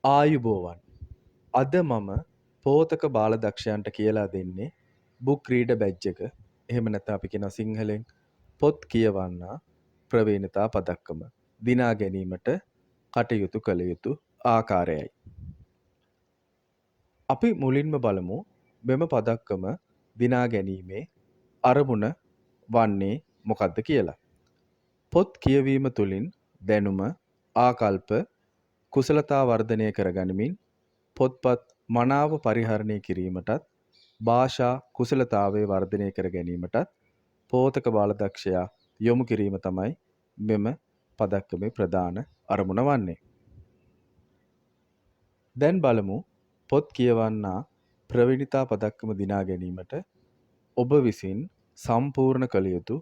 ආයුබෝවන්. අද මම පෝතක බාලදක්ෂයන්ට කියලා දෙන්නේ බුක් රීඩර් බැජ් එක. එහෙම නැත්නම් අපි කියනවා සිංහලෙන් පොත් කියවන්නා ප්‍රවීණතා පදක්කම දිනා ගැනීමට කටයුතු කළ යුතු ආකාරයයි. අපි මුලින්ම බලමු මෙම පදක්කම දිනා ගැනීමේ අරමුණ වන්නේ මොකක්ද කියලා. පොත් කියවීම තුළින් දැනුම, ආකල්ප, කුසලතා වර්ධනය කරගනිමින් පොත්පත් මනාව පරිහරණය කිරීමටත් භාෂා කුසලතාවය වර්ධනය කර ගැනීමටත් පෝතක බාලදක්ෂයා යොමු කිරීම තමයි මෙම පදක්කමේ ප්‍රධාන අරමුණ වන්නේ. දැන් බලමු පොත් කියවන්නා ප්‍රවීණතා පදක්කම දිනා ගැනීමට ඔබ විසින් සම්පූර්ණ කළ යුතු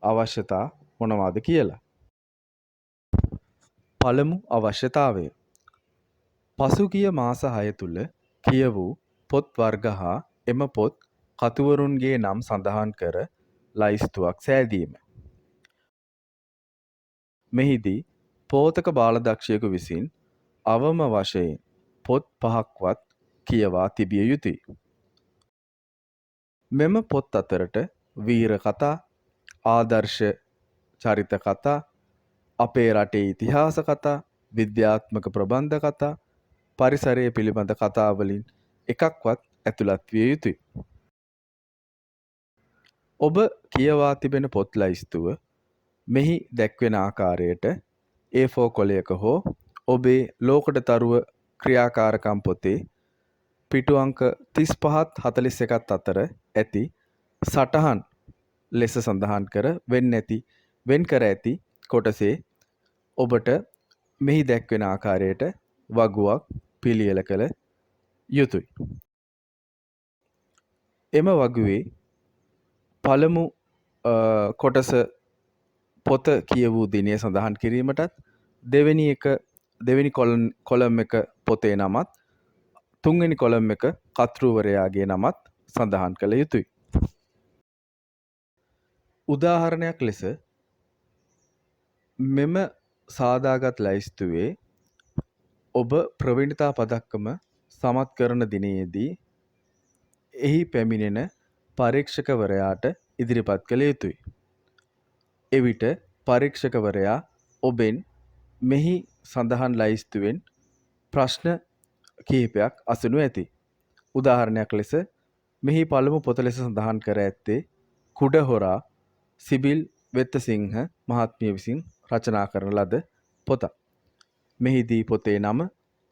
අවශ්‍යතා මොනවාද කියලා. පළමු අවශ්‍යතාවය. පසුගිය මාස 6 තුල කියවූ පොත් වර්ග හා එම පොත් කතුවරුන්ගේ නම් සඳහන් කර ලයිස්තුවක් සෑදීම. මෙහිදී පෝතක බාලදක්ෂයෙකු විසින් අවම වශයෙන් පොත් 5ක්වත් කියවා තිබිය යුතුය. මෙම පොත් අතරට වීර කතා, ආදර්ශ චරිත කතා, අපේ රටේ ඉතිහාස කතා, විද්‍යාත්මක ප්‍රබන්ධ කතා, පරිසරය පිළිබඳ කතා වලින් එකක්වත් ඇතුළත් විය යුතුය. ඔබ කියවා තිබෙන පොත් ලයිස්තුව මෙහි දැක්වෙන ආකාරයට A4 කොලයක හෝ ඔබේ ලෝකඩ තරුව ක්‍රියාකාරකම් පොතේ පිටු අංක 35ත් 41ත් අතර ඇති සටහන් ලෙස සඳහන් කර වෙන් කර ඇති කොටසේ ඔබට මෙහි දැක්වෙන ආකාරයට වගුවක් පිළියෙල කළ යුතුය. එම වගුවේ පළමු කොටස පොත කියවූ දිනය සඳහන් කිරීමටත් දෙවෙනි කොලම් එක පොතේ නමත් තුන්වෙනි කොලම් එක කර්තෘවරයාගේ නමත් සඳහන් කළ යුතුය. උදාහරණයක් ලෙස මෙම සාදාගත් ලයිස්තුවේ ඔබ ප්‍රවීණතා පදක්කම සමත් කරන දිනයේදී එහි පැමිණෙන පරීක්ෂකවරයාට ඉදිරිපත් කළ යුතුය. එවිට පරීක්ෂකවරයා ඔබෙන් මෙහි සඳහන් ලයිස්තුවෙන් ප්‍රශ්න කිහිපයක් අසනු ඇති. උදාහරණයක් ලෙස මෙහි පළමු පොත ලෙස සඳහන් කර ඇත්තේ කුඩහොරා සිබිල් වෙත්තසිංහ මහත්මිය විසින් රචනා කරන ලද පොතක්. මෙහිදී පොතේ නම,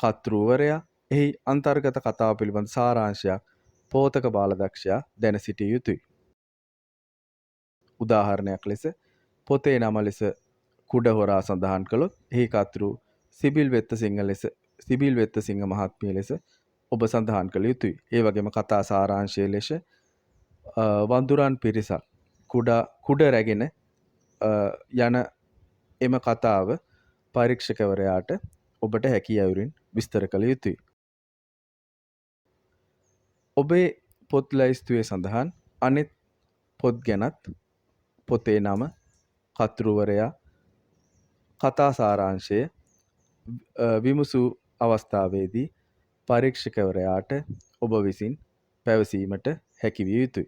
කර්තෘවරයා, එහි අන්තර්ගත කතාව පිළිබඳ සාරාංශයක් පෝතක බාලදක්ෂයා දැන සිටිය යුතුය. උදාහරණයක් ලෙස පොතේ නම ලෙස කුඩහොරා සඳහන් කළොත් එහි කර්තෘ සිබිල් වෙත්තසිංහ මහත්මිය ලෙස ඔබ සඳහන් කළ යුතුය. ඒ වගේම කතා සාරාංශය ලෙස වඳුරන් පිරිසක් කුඩ රැගෙන යන එම කතාව පරීක්ෂකවරයාට ඔබට හැකි අයුරින් විස්තර කළ යුතුය. ඔබේ පොත් ලයිස්තුවේ සඳහන් අනෙත් පොත් ගැනත් පොතේ නම, කර්තෘවරයා, කතා සාරාංශය විමසූ අවස්ථාවේදී පරීක්ෂකවරයාට ඔබ විසින් පැවසීමට හැකි විය යුතුය.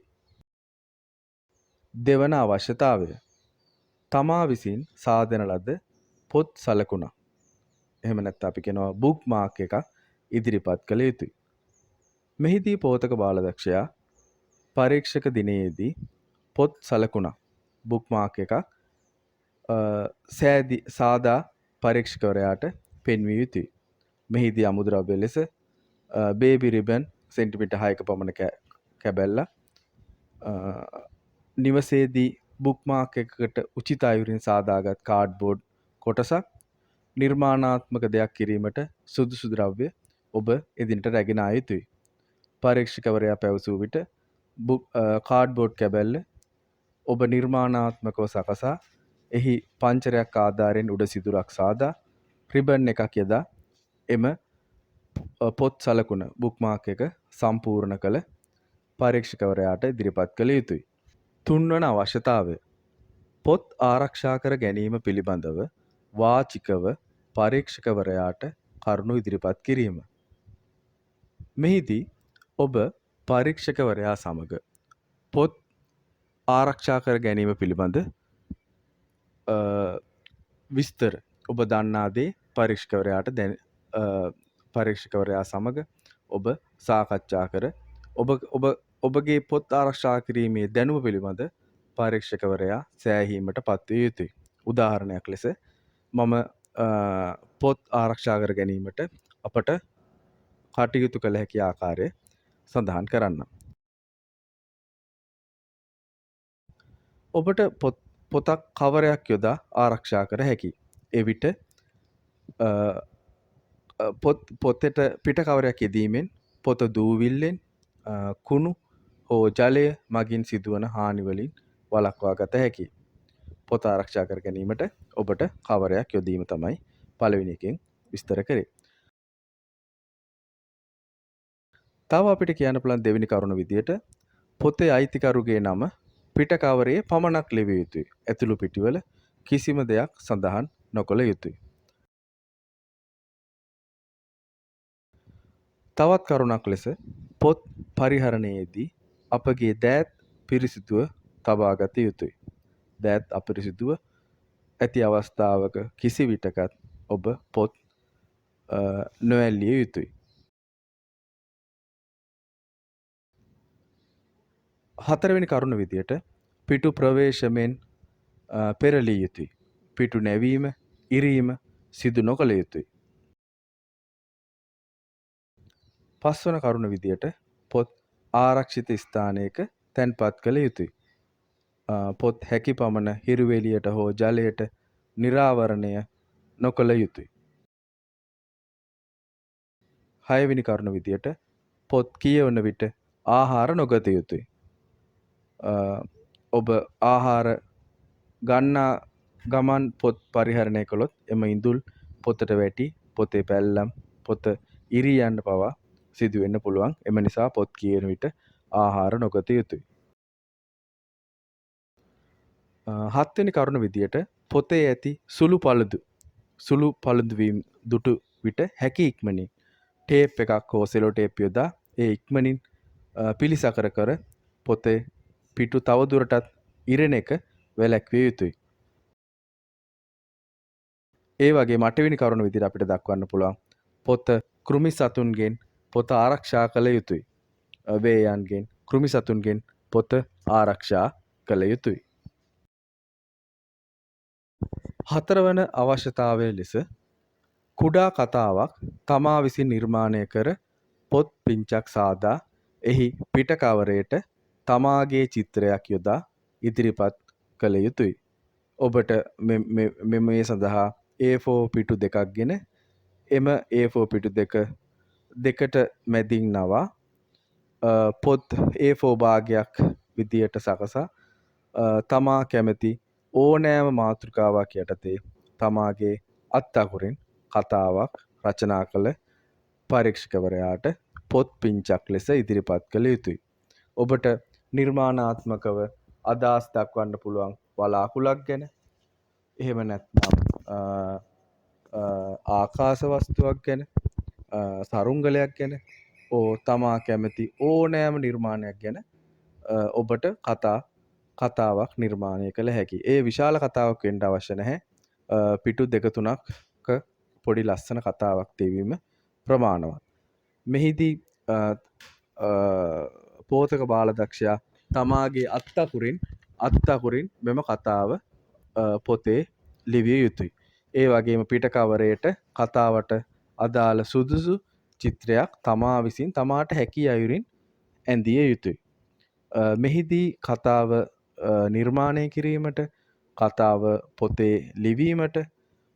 දෙවන අවශ්‍යතාවය. තමා විසින් සාදන ලද පොත් සලකුණක්. එහෙම නැත්නම් අපි කියනවා බුක් මාක් එකක් ඉදිරිපත් කළ යුතුය. මෙහිදී පෝතක බාලදක්ෂයා පරීක්ෂක දිනයේදී පොත් සලකුණක් බුක් මාක් එකක් සාදා පරීක්ෂකවරයාට පෙන්විය යුතුය. මෙහිදී අමුද්‍රව්‍ය ලෙස බේබි රිබන් සෙන්ටිමීටර් 6ක පමණ කැබැල්ලක්, නිවසේදී බුක් මාක් එකකට උචිත අයුරින් සාදාගත් කාඩ්බෝඩ් කොටසක්, නිර්මාණාත්මක දෙයක් කිරීමට සුදුසු ද්‍රව්‍ය ඔබ එදිනට රැගෙන ආ යුතුය. පරීක්ෂකවරයා පැවසූ විට කාඩ්බෝඩ් කැබැල්ල ඔබ නිර්මාණාත්මකව සකසා එහි පංචරයක් ආධාරයෙන් උඩ සිදුරක් සාදා රිබන් එකක් යදා එම පොත් සලකුණ බුක් මාක් එක සම්පූර්ණ කළ පරීක්ෂකවරයාට ඉදිරිපත් කළ යුතුය. තුන්වන අවශ්‍යතාවය. පොත් ආරක්ෂා කර ගැනීම පිළිබඳව වාචිකව පරීක්ෂකවරයාට කරුණු ඉදිරිපත් කිරීම. මෙහිදී ඔබ පරීක්ෂකවරයා සමග පොත් ආරක්ෂා කර ගැනීම පිළිබඳ විස්තර ඔබ දන්නා දේ පරීක්ෂකවරයා සමග ඔබ සාකච්ඡා කර ඔබගේ පොත් ආරක්ෂා කිරීමේ දැනුම පිළිබඳ පරීක්ෂකවරයා සෑහීමට පත්විය යුතුයි. උදාහරණයක් ලෙස මම පොත් ආරක්ෂා කර ගැනීමට අපට කටයුතු කළ හැකි ආකාරය සඳහන් කරන්නම්. ඔබට පොතක් කවරයක් යොදා ආරක්ෂා කර හැකි. එවිට පොතට පිට කවරයක් යෙදීමෙන් පොත දූවිල්ලෙන් කුණු හෝ ජලය මගින් සිදුවන හානිවලින් වළක්වා ගත හැකි. පොත ආරක්ෂා කර ගැනීමට ඔබට කවරයක් යොදීම තමයි පළවෙනි එකෙන් විස්තර කරේ. තව අපිට කියන්න පුළුවන් දෙවෙනි කරුණ විදියට පොතේ අයිතිකරුගේ නම පිට කවරයේ පමණක් ලිවිය යුතුයි. ඇතුළු පිටිවල කිසිම දෙයක් සඳහන් නොකළ යුතුයි. තවත් කරුණක් ලෙස පොත් පරිහරණයේදී අපගේ දෑත් පිරිසිදුව තබා ගත යුතුයි. දෑත් අපිරිසිදුව ඇති අවස්ථාවක කිසි විටකත් ඔබ පොත් නොඇල්ලිය යුතුයි. හතරවෙනි කරුණ විදියට පිටු ප්‍රවේශමෙන් පෙරලිය යුතුයි. පිටු නැවීම, ඉරීම සිදු නොකළ යුතුයි. පස්වන කරුණ විදියට පොත් ආරක්ෂිත ස්ථානයක තැන්පත් කළ යුතුයි. පොත් හැකි පමණ හිරුවෙලියට හෝ ජලයට නිරාවරණය නොකළ යුතුයි. හයවෙනි කරුණ විදියට පොත් කියවන විට ආහාර නොගත යුතුයි. ඔබ ආහාර ගන්නා ගමන් පොත් පරිහරණය කළොත් එම ඉඳුල් පොතට වැටි පොතේ පැල්ලම් පොත ඉරී යන්න පවා සිදු වෙන්න පුළුවන්. එම නිසා පොත් කියවන විට ආහාර නොගත යුතුයි. හත්වෙනි කරුණ විදියට පොතේ ඇති සුළු පළුදු වීම දුටු විට හැකි ඉක්මනින් ටේප් එකක් හෝ සෙලෝ ටේප් යොදා ඒ ඉක්මනින් පිළිසකර කර පොතේ පිටු තවදුරටත් ඉරෙන එක වැළැක්විය යුතුයි. ඒ වගේ අටවෙනි කරුණ විදිහට අපිට දක්වන්න පුළුවන් පොත කෘමි සතුන්ගෙන් පොත ආරක්ෂා කළ යුතුයි. වේයන්ගෙන් කෘමි සතුන්ගෙන් පොත ආරක්ෂා කළ යුතුයි. හතරවන අවශ්‍යතාවය ලෙස කුඩා කතාවක් තමා විසින් නිර්මාණය කර පොත් පිංචක් සාදා එහි පිට කවරයට තමාගේ චිත්‍රයක් යොදා ඉදිරිපත් කළ යුතුයි. ඔබට මේ සඳහා A4 පිටු දෙකක් ගෙන එම A4 පිටු දෙකට මැදින් නවා පොත් A4 භාගයක් විදියට සකසා තමා කැමති ඕනෑම මාතෘකාවක් යටතේ තමාගේ අත් අකුරින් කතාවක් රචනා කළ පරීක්ෂකවරයාට පොත් පිංචක් ලෙස ඉදිරිපත් කළ යුතුයි. ඔබට නිර්මාණාත්මකව අදහස් දක්වන්න පුළුවන් වලාකුළක් ගැන, එහෙම නැත්නම් ආකාශ වස්තුවක් ගැන, සරුංගලයක් ගැන, තමා කැමති ඕනෑම නිර්මාණයක් ගැන ඔබට කතාවක් නිර්මාණය කළ හැකි. ඒ විශාල කතාවක් වෙන්න අවශ්‍ය නැහැ. පිටු දෙක තුනක පොඩි ලස්සන කතාවක් තියවීම ප්‍රමාණවත්. මෙහිදී පෝතක බාලදක්ෂයා තමාගේ අත් අකුරින් මෙම කතාව පොතේ ලිවිය යුතුයි. ඒ වගේම පිට කවරයට කතාවට අදාළ සුදුසු චිත්‍රයක් තමා විසින් තමාට හැකි අයුරින් ඇඳිය යුතුයි. මෙහිදී කතාව නිර්මාණය කිරීමට, කතාව පොතේ ලිවීමට,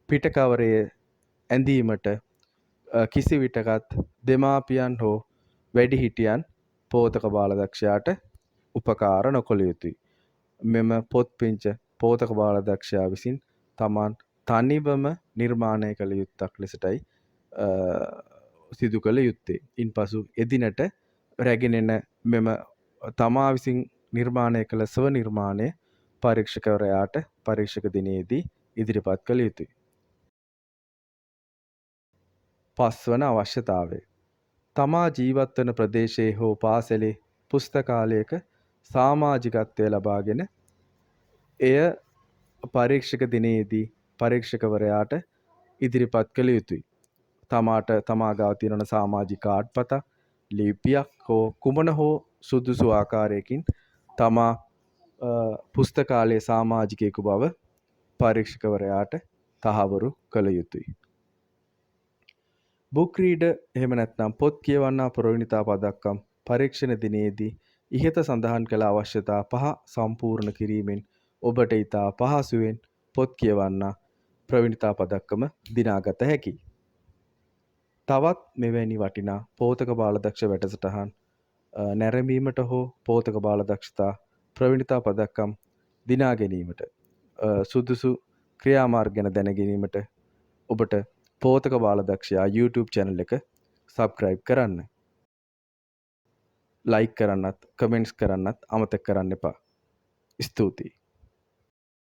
පිට කවරයේ ඇඳීමට කිසි විටකත් දෙමාපියන් හෝ වැඩිහිටියන් පෝතක බාලදක්ෂයාට උපකාර නොකළ යුතුයි. මෙම පොත් පිංච පෝතක බාලදක්ෂයා විසින් තමන් තනිවම නිර්මාණය කළ යුත්තක් ලෙසටයි සිදු කළ යුත්තේ. ඉන්පසු එදිනට රැගෙන එන මෙම තමා විසින් නිර්මාණය කළ ස්ව නිර්මාණය පරීක්ෂකවරයාට පරීක්ෂක දිනයේදී ඉදිරිපත් කළ යුතුයි. පස්වන අවශ්‍යතාවය. තමා ජීවත් වන ප්‍රදේශයේ හෝ පාසලේ පුස්තකාලයක සමාජිකත්වය ලබාගෙන එය පරීක්ෂක දිනයේදී පරීක්ෂකවරයාට ඉදිරිපත් කළ යුතුයි. තමාට තමා ගාව තියෙන සමාජික කාඩ්පත ලිපියක් හෝ කුමන හෝ සුදුසු ආකාරයකින් තමා පුස්තකාලයේ සමාජිකයෙකු බව පරීක්ෂකවරයාට තහවුරු කළ යුතුයි. බුක් රීඩර් එහෙම නැත්නම් පොත් කියවන්නා ප්‍රවීණතා පදක්කම් පරීක්ෂණ දිනයේදී ඉහත සඳහන් කළ අවශ්‍යතා 5 සම්පූර්ණ කිරීමෙන් ඔබට ඊට පහසුවෙන් පොත් කියවන්නා ප්‍රවීණතා පදක්කම දිනාගත හැකියි. තවත් මෙවැනි වටිනා පෝතක බාලදක්ෂ වැඩසටහන් නැරඹීමට හෝ පෝතක බාලදක්ෂතා ප්‍රවීණතා පදක්කම් දිනා ගැනීමට සුදුසු ක්‍රියාමාර්ග ගැන දැන ගැනීමට ඔබට පෝතක බාලදක්ෂයා YouTube channel එක subscribe කරන්න. like කරන්නත්, comments කරන්නත් අමතක කරන්න එපා. ස්තුතියි.